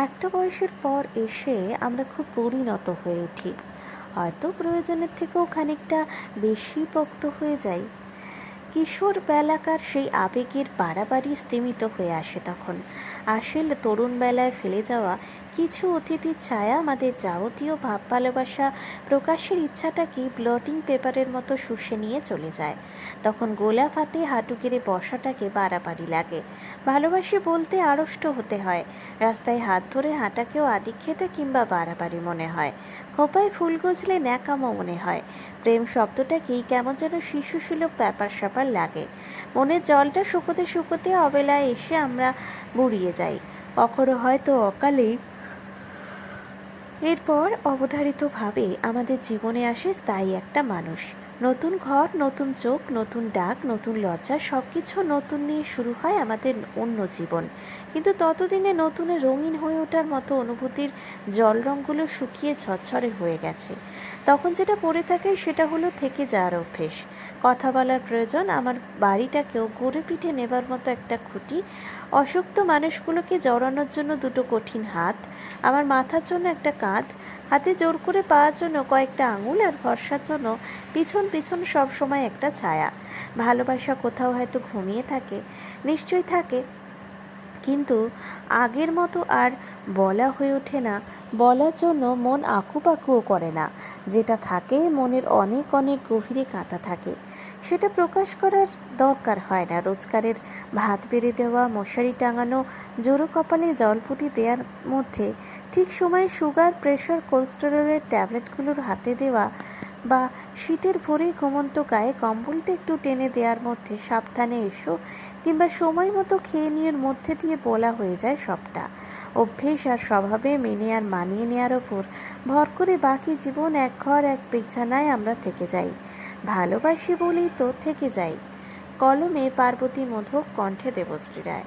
একটা বয়সের পর এসে আমরা খুব পরিণত হয়ে উঠি, হয়তো প্রয়োজনের থেকেও খানিকটা বেশি পোক্ত হয়ে যাই। কিশোর বেলাকার সেই আবেগের বাড়াবাড়ি স্তিমিত হয়ে আসে তখন। আসল তরুণ বেলায় ফেলে যাওয়া কিছু অতিথির ছায়া আমাদের যাবতীয় ভাব ভালোবাসা প্রকাশের ইচ্ছাটাকে ব্লটিং পেপারের মতো শুষে নিয়ে চলে যায়। তখন গোলাপ হাতে হাঁটু গেড়ে বসাটাকে বাড়াবাড়ি লাগে। ভালোবাসি বলতে আড়ষ্ট হতে হয়। রাস্তায় হাত ধরে হাঁটাকেও আদিক্ষেতা কিংবা বাড়াবাড়ি মনে হয়। খোঁপায় ফুল গজলে ন্যাকামো মনে হয়। প্রেম শব্দটাকেই কেমন যেন শিশুসুলভ ব্যাপার স্যাপার লাগে। মনের জলটা শুকোতে শুকোতে অবেলায় এসে আমরা বুড়িয়ে যাই, কখনো হয়তো অকালেই। এরপর অবধারিতভাবে আমাদের জীবনে আসে স্থায়ী একটা মানুষ। নতুন ঘর, নতুন চোখ, নতুন ডাক, নতুন লজ্জা, সবকিছু নতুন নিয়ে শুরু হয় আমাদের অন্য জীবন। কিন্তু ততদিনে নতুনে রঙিন হয়ে ওঠার মতো অনুভূতির জল রঙগুলো শুকিয়ে ঝরঝরে হয়ে গেছে। তখন যেটা পড়ে থাকে সেটা হলো থেকে যাওয়ার অভ্যেস। কথা বলার প্রয়োজন, আমার বাড়িটাকেও গড়ে পিঠে নেবার মতো একটা খুঁটি, অশক্ত মানুষগুলোকে জড়ানোর জন্য দুটো কঠিন হাত, আমার মাথার জন্য একটা কাঁধ, হাতে জোর করে পাওয়ার জন্য কয়েকটা আঙুল, আর ভরসার জন্য পিছন পিছন সব সময় একটা ছায়া। ভালোবাসা কোথাও হয়তো ঘুমিয়ে থাকে, নিশ্চয়ই থাকে, কিন্তু আগের মতো আর বলা হয়ে ওঠে না। বলার জন্য মন আকুপাকুও করে না। যেটা থাকে মনের অনেক অনেক গভীরে কাঁথা থাকে, সেটা প্রকাশ করার দরকার হয় না। রোজগারের ভাত বেড়ে দেওয়া, মশারি টাঙানো, জোড়ো কপালে জলপুটি দেওয়ার মধ্যে, ঠিক সময়ে সুগার, প্রেশার, কোলেস্টেরলের ট্যাবলেটগুলোর হাতে দেওয়া, বা শীতের ভোরে ঘুমন্ত গায়ে কম্বলটা একটু টেনে দেওয়ার মধ্যে সাবধানে এসো কিংবা সময় মতো খেয়ে নিয়ের মধ্যে দিয়ে বলা হয়ে যায় সবটা। অভ্যেস আর স্বভাবে মেনে আর মানিয়ে নেওয়ার ওপর ভর করে বাকি জীবন এক ঘর এক বিছানায় আমরা থেকে যাই। ভালোবাসি বলেই তো থেকে যাই। কলমে পার্বতী মধুক, কণ্ঠে দেবশ্রী রায়।